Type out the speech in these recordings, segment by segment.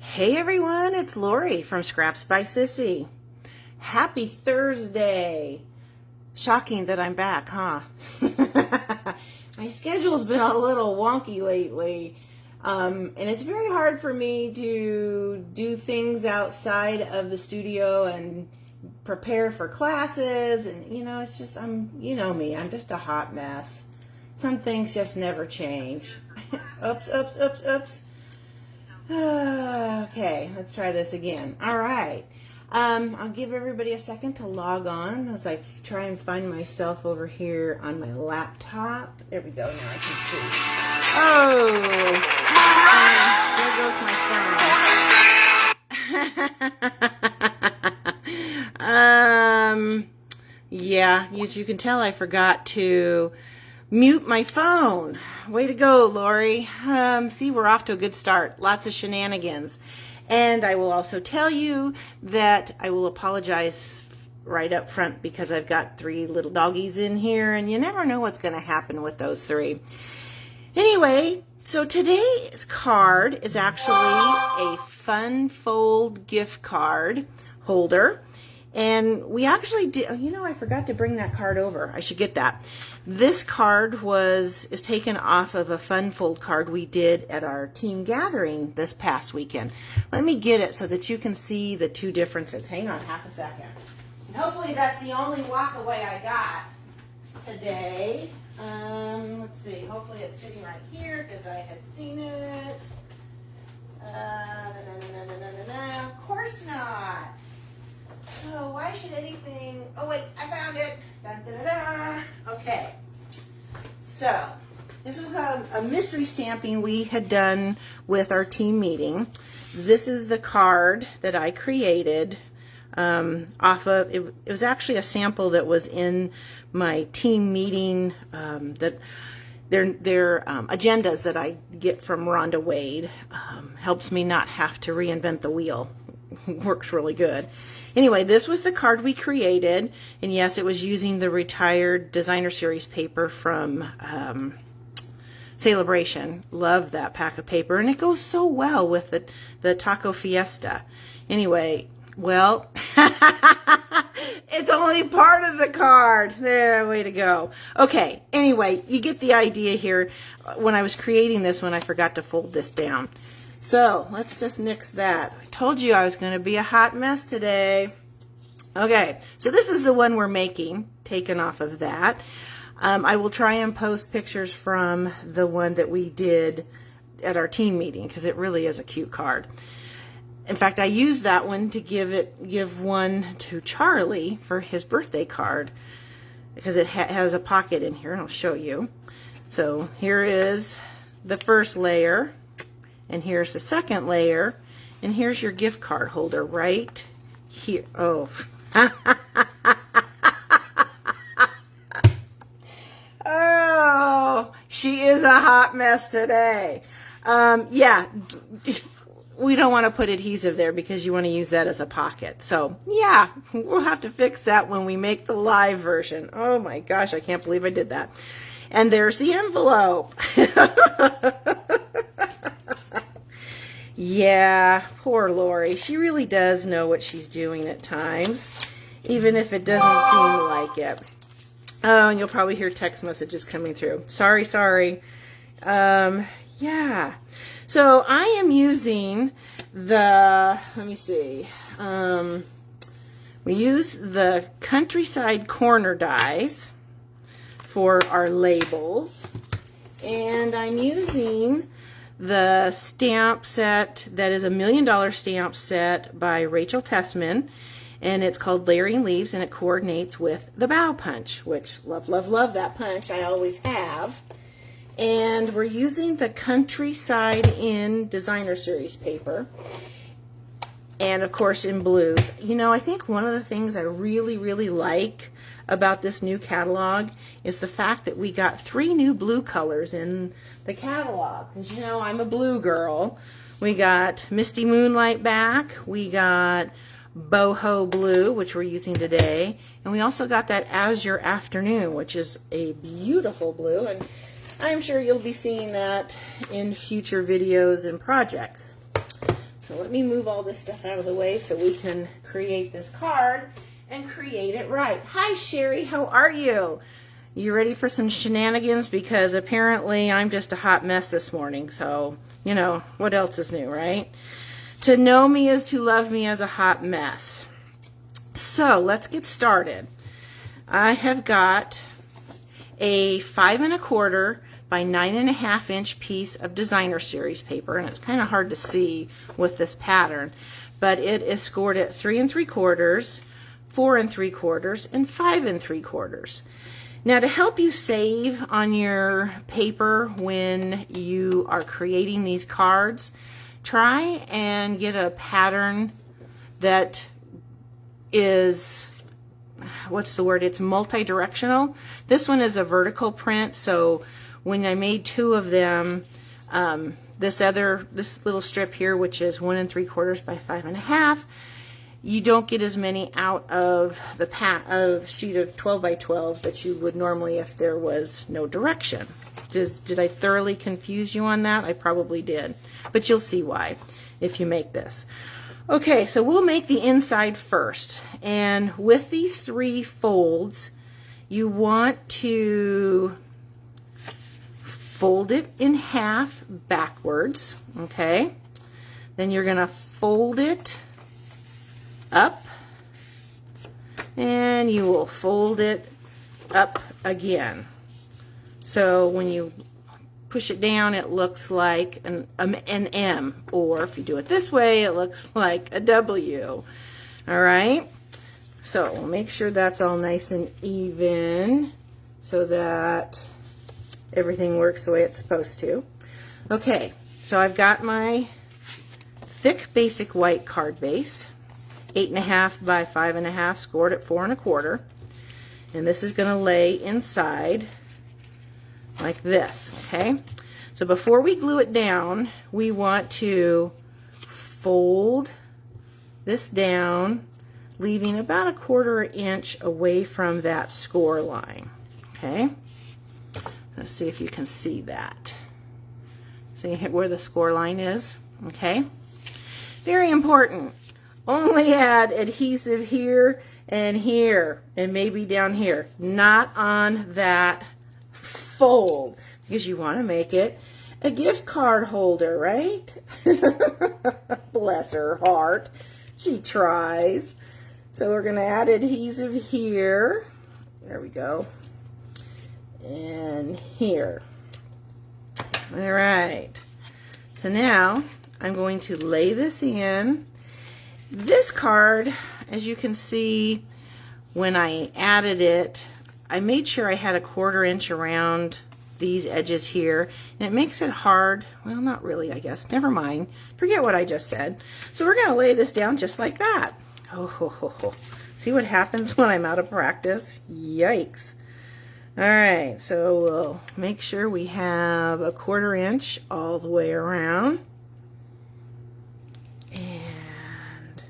Hey everyone, it's Lori from Scraps by Sissy. Happy Thursday. Shocking that I'm back, huh? My schedule's been a little wonky lately. And it's very hard for me to do things outside of the studio and prepare for classes. And, it's just, you know me, I'm just a hot mess. Some things just never change. Oops. Okay, let's try this again. All right. I'll give everybody a second to log on as I try and find myself over here on my laptop. There we go. Now I can see. Oh, there goes my phone. Yeah, as you can tell, I forgot to mute my phone. Way to go, Lori. See, we're off to a good start. Lots of shenanigans. And I will also tell you that I will apologize right up front because I've got 3 little doggies in here and you never know what's going to happen with those 3. Anyway, so today's card is actually a Fun Fold gift card holder. And we actually did, I forgot to bring that card over. I should get that. This card is taken off of a Fun Fold card we did at our team gathering this past weekend. Let me get it so that you can see the 2 differences. Hang on half a second. And hopefully that's the only walk away I got today. Let's see. Hopefully it's sitting right here because I had seen it. Of course not. Oh, why should anything... Oh, wait, I found it. Dun, da, da, da. Okay. So, this was a mystery stamping we had done with our team meeting. This is the card that I created off of... It was actually a sample that was in my team meeting, that their agendas that I get from Rhonda Wade. Helps me not have to reinvent the wheel. Works really good. Anyway, this was the card we created, and yes, it was using the retired designer series paper from Celebration. Love that pack of paper, and it goes so well with the Taco Fiesta. Anyway, well, it's only part of the card. There, way to go. Okay, anyway, you get the idea here. When I was creating this one, I forgot to fold this down. So, let's just nix that. I told you I was going to be a hot mess today. Okay, so this is the one we're making, taken off of that. I will try and post pictures from the one that we did at our team meeting, because it really is a cute card. In fact, I used that one to give one to Charlie for his birthday card, because it has a pocket in here, and I'll show you. So, here is the first layer. And here's the second layer, and here's your gift card holder right here. Oh. Oh, she is a hot mess today. Yeah, we don't want to put adhesive there because you want to use that as a pocket. So, yeah, we'll have to fix that when we make the live version. Oh my gosh, I can't believe I did that. And there's the envelope. Yeah, poor Lori. She really does know what she's doing at times, even if it doesn't seem like it. Oh, and you'll probably hear text messages coming through. Sorry. Yeah. So I am using let me see. We use the Countryside corner dies for our labels, and I'm using the stamp set that is $1 million stamp set by Rachel Tessman, and it's called Layering Leaves, and it coordinates with the bow punch, which love that punch. I always have. And we're using the Countryside in designer series paper, and of course in blues. I think one of the things I really like about this new catalog is the fact that we got 3 new blue colors in the catalog, because I'm a blue girl. We got Misty Moonlight back, we got Boho Blue, which we're using today, and we also got that Azure Afternoon, which is a beautiful blue, and I'm sure you'll be seeing that in future videos and projects. So let me move all this stuff out of the way so we can create this card and create it right. Hi, Sherry. How are you? You ready for some shenanigans? Because apparently I'm just a hot mess this morning. So, you know, what else is new, right? To know me is to love me as a hot mess. So let's get started. I have got a 5 1/4 by 9 1/2 inch piece of designer series paper, and it's kind of hard to see with this pattern, but it is scored at 3 3/4, 4 3/4, and 5 3/4. Now, to help you save on your paper when you are creating these cards, try and get a pattern that is, what's the word? It's multi-directional. This one is a vertical print, so when I made 2 of them, this little strip here, which is 1 3/4 by 5 1/2, you don't get as many out of the sheet of 12 by 12 that you would normally if there was no direction. Did I thoroughly confuse you on that? I probably did, but you'll see why if you make this. Okay, so we'll make the inside first, and with these 3 folds, you want to fold it in half backwards, okay? Then you're gonna fold it up, and you will fold it up again. So when you push it down, it looks like an M, or if you do it this way, it looks like a W. All right, so we'll make sure that's all nice and even so that everything works the way it's supposed to. Okay, so I've got my thick basic white card base, 8 1/2 by 5 1/2, scored at 4 1/4, and this is going to lay inside like this. Okay, so before we glue it down, we want to fold this down, leaving about a 1/4 inch away from that score line. Okay, let's see if you can see that. See where the score line is? Okay, very important. Only add adhesive here and maybe down here, not on that fold, because you want to make it a gift card holder, right? Bless her heart, she tries. So we're going to add adhesive here, there we go, and here. All right, so now I'm going to lay this in. This card, as you can see, when I added it, I made sure I had a 1/4 inch around these edges here, and it makes it hard. Well, not really, I guess. Never mind. Forget what I just said. So we're going to lay this down just like that. Oh, ho, ho, ho. See what happens when I'm out of practice? Yikes. All right, so we'll make sure we have a 1/4 inch all the way around. And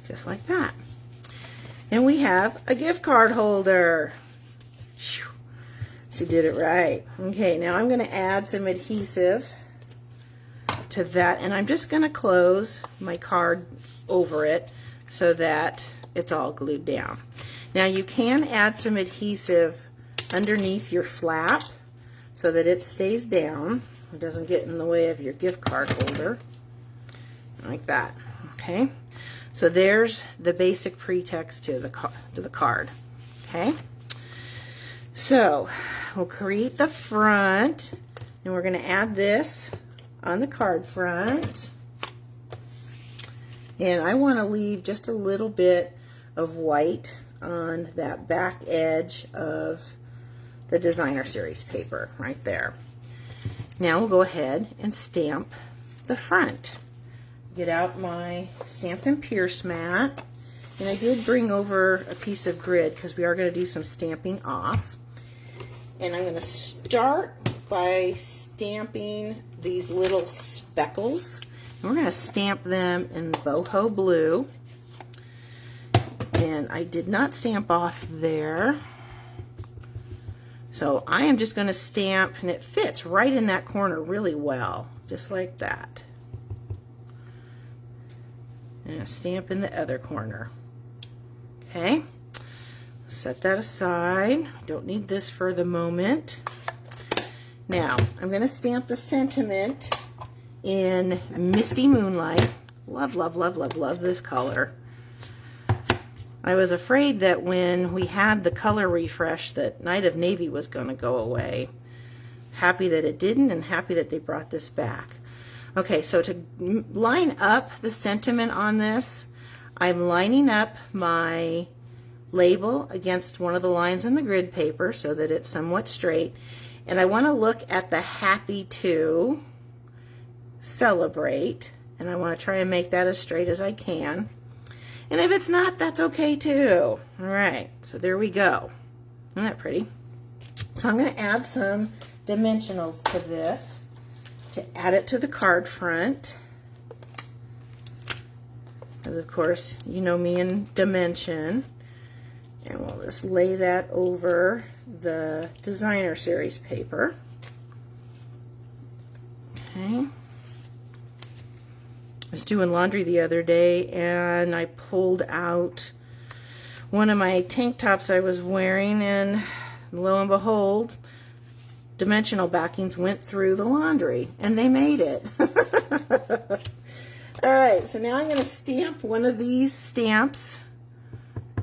just like that. And we have a gift card holder. She did it right. Okay, now I'm going to add some adhesive to that, and I'm just going to close my card over it so that it's all glued down. Now you can add some adhesive underneath your flap so that it stays down. It doesn't get in the way of your gift card holder. Like that. Okay, so there's the basic pretext to the card. Okay, so we'll create the front, and we're going to add this on the card front, and I want to leave just a little bit of white on that back edge of the designer series paper right there. Now we'll go ahead and stamp the front. Get out my Stampin' Pierce mat, and I did bring over a piece of grid because we are going to do some stamping off. And I'm going to start by stamping these little speckles. And we're going to stamp them in boho blue. And I did not stamp off there. So I am just going to stamp, and it fits right in that corner really well, just like that. and a stamp in the other corner. Okay, set that aside. Don't need this for the moment. Now, I'm going to stamp the sentiment in Misty Moonlight. Love, love, love, love, love this color. I was afraid that when we had the color refresh that Night of Navy was going to go away. Happy that it didn't, and happy that they brought this back. Okay, so to line up the sentiment on this, I'm lining up my label against one of the lines in the grid paper so that it's somewhat straight. And I want to look at the happy to celebrate, and I want to try and make that as straight as I can. And if it's not, that's okay too. All right, so there we go. Isn't that pretty? So I'm going to add some dimensionals to this to add it to the card front. Because of course, you know me in dimension. And we'll just lay that over the designer series paper. Okay. I was doing laundry the other day and I pulled out one of my tank tops I was wearing, and lo and behold, dimensional backings went through the laundry and they made it. Alright, so now I'm going to stamp one of these stamps,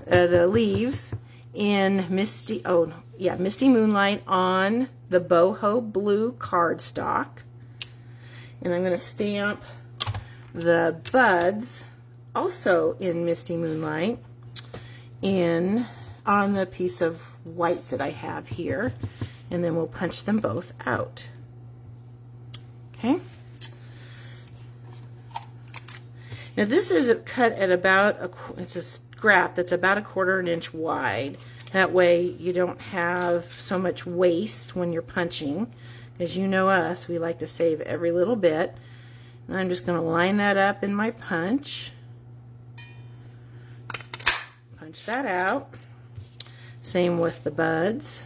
the leaves, in Misty Moonlight on the boho blue cardstock. And I'm going to stamp the buds also in Misty Moonlight on the piece of white that I have here, and then we'll punch them both out. Okay. Now this is cut at about it's a scrap that's about 1/4 inch wide. That way you don't have so much waste when you're punching. As you know us, we like to save every little bit. And I'm just going to line that up in my punch. Punch that out. Same with the buds.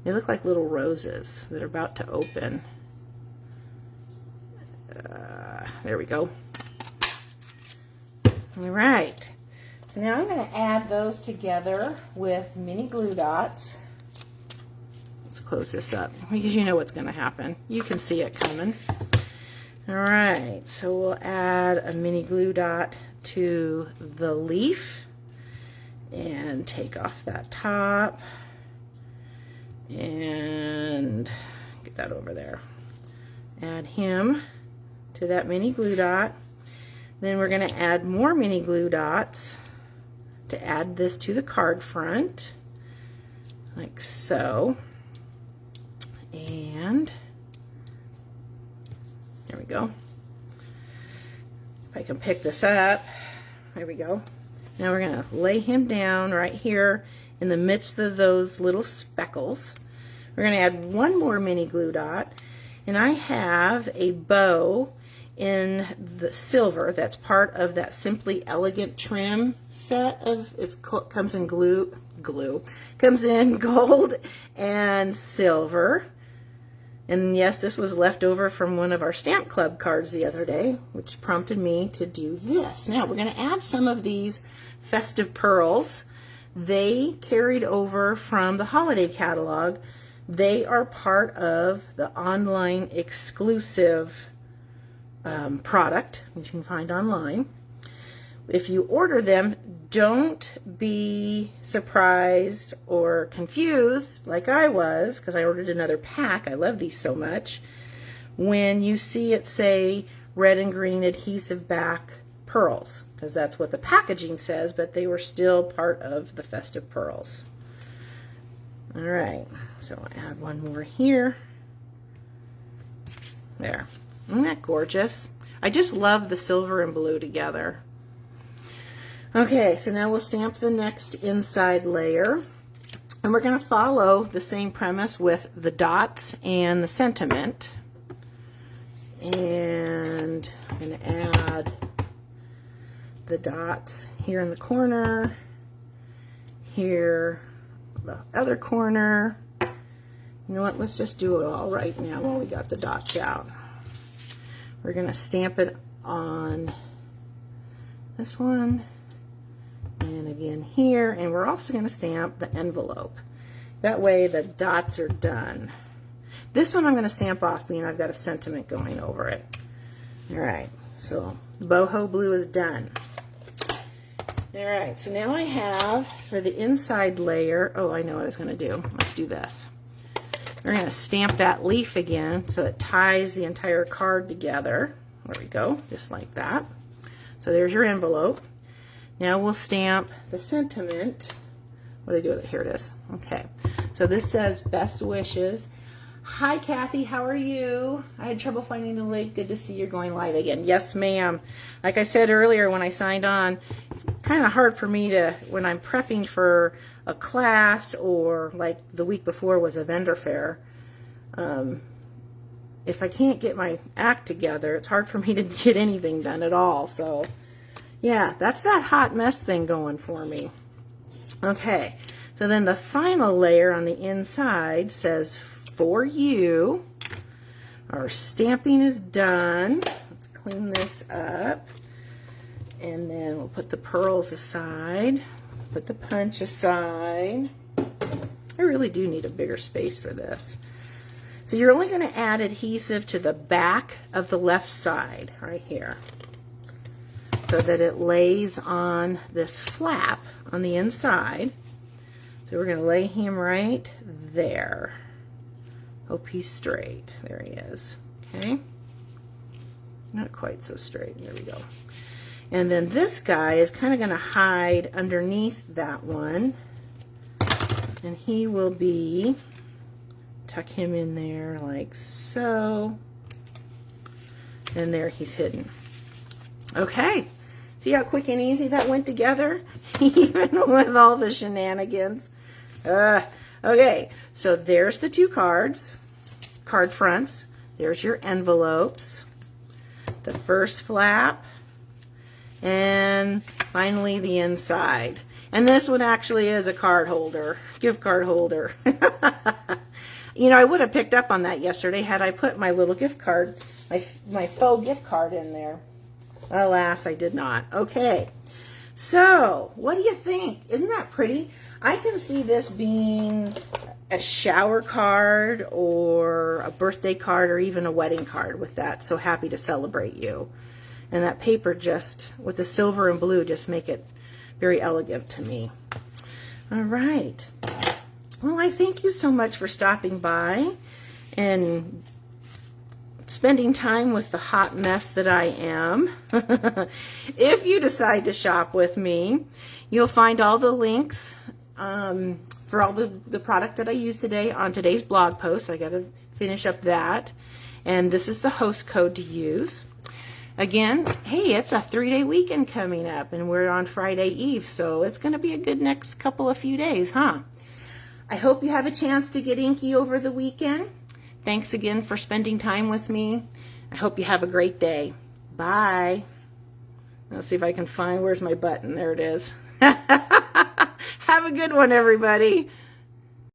They look like little roses that are about to open. There we go. Alright, so now I'm going to add those together with mini glue dots. Let's close this up because you know what's going to happen. You can see it coming. Alright, so we'll add a mini glue dot to the leaf and take off that top and get that over there. Add him to that mini glue dot. Then we're going to add more mini glue dots to add this to the card front, like so. And there we go. If I can pick this up, there we go. Now we're going to lay him down right here in the midst of those little speckles. We're going to add one more mini glue dot, and I have a bow in the silver that's part of that Simply Elegant trim set of comes in comes in gold and silver. And yes, this was left over from one of our Stamp Club cards the other day, which prompted me to do this. Now we're going to add some of these festive pearls. They carried over from the holiday catalog. They are part of the online exclusive product, which you can find online. If you order them, don't be surprised or confused like I was, because I ordered another pack. I love these so much. When you see it say red and green adhesive back pearls, because that's what the packaging says, but they were still part of the festive pearls. Alright, so I'll add one more here. There. Isn't that gorgeous? I just love the silver and blue together. Okay, so now we'll stamp the next inside layer. And we're going to follow the same premise with the dots and the sentiment. And I'm going to add the dots here in the corner, here, the other corner. You know what, let's just do it all right now while we got the dots out. We're going to stamp it on this one, and again here, and we're also going to stamp the envelope. That way the dots are done. This one I'm going to stamp off, being I've got a sentiment going over it. All right, so boho blue is done. All right, so now I have, for the inside layer, oh, I know what I was going to do. Let's do this. We're going to stamp that leaf again so it ties the entire card together. There we go, just like that. So there's your envelope. Now we'll stamp the sentiment. What do I do with it? Here it is. Okay, so this says best wishes. Hi Kathy, how are you? I had trouble finding the link. Good to see you're going live again. Yes, ma'am. Like I said earlier when I signed on, it's kind of hard for me to, when I'm prepping for a class, or like the week before was a vendor fair, if I can't get my act together, it's hard for me to get anything done at all. So yeah, that's that hot mess thing going for me. Okay, so then the final layer on the inside says for you. Our stamping is done. Let's clean this up, and then we'll put the pearls aside, put the punch aside. I really do need a bigger space for this. So you're only going to add adhesive to the back of the left side right here, so that it lays on this flap on the inside. So we're going to lay him right there. Hope he's straight. There he is. Okay. Not quite so straight. There we go. And then this guy is kind of going to hide underneath that one. And he will be, tuck him in there like so. And there he's hidden. Okay. See how quick and easy that went together? Even with all the shenanigans. Okay, so there's the two cards, card fronts. There's your envelopes, the first flap, and finally the inside. And this one actually is a card holder, gift card holder. You know, I would have picked up on that yesterday had I put my little gift card, my faux gift card in there. Alas, I did not. Okay, so what do you think? Isn't that pretty? I can see this being a shower card or a birthday card or even a wedding card with that. So happy to celebrate you. And that paper just, with the silver and blue, just make it very elegant to me. All right. Well, I thank you so much for stopping by and spending time with the hot mess that I am. If you decide to shop with me, you'll find all the links for all the product that I use today on today's blog post. I got to finish up that. And this is the host code to use. Again, hey, it's a 3-day weekend coming up, and we're on Friday Eve, so it's going to be a good next few days, huh? I hope you have a chance to get inky over the weekend. Thanks again for spending time with me. I hope you have a great day. Bye. Let's see if I can find, where's my button? There it is. Have a good one, everybody.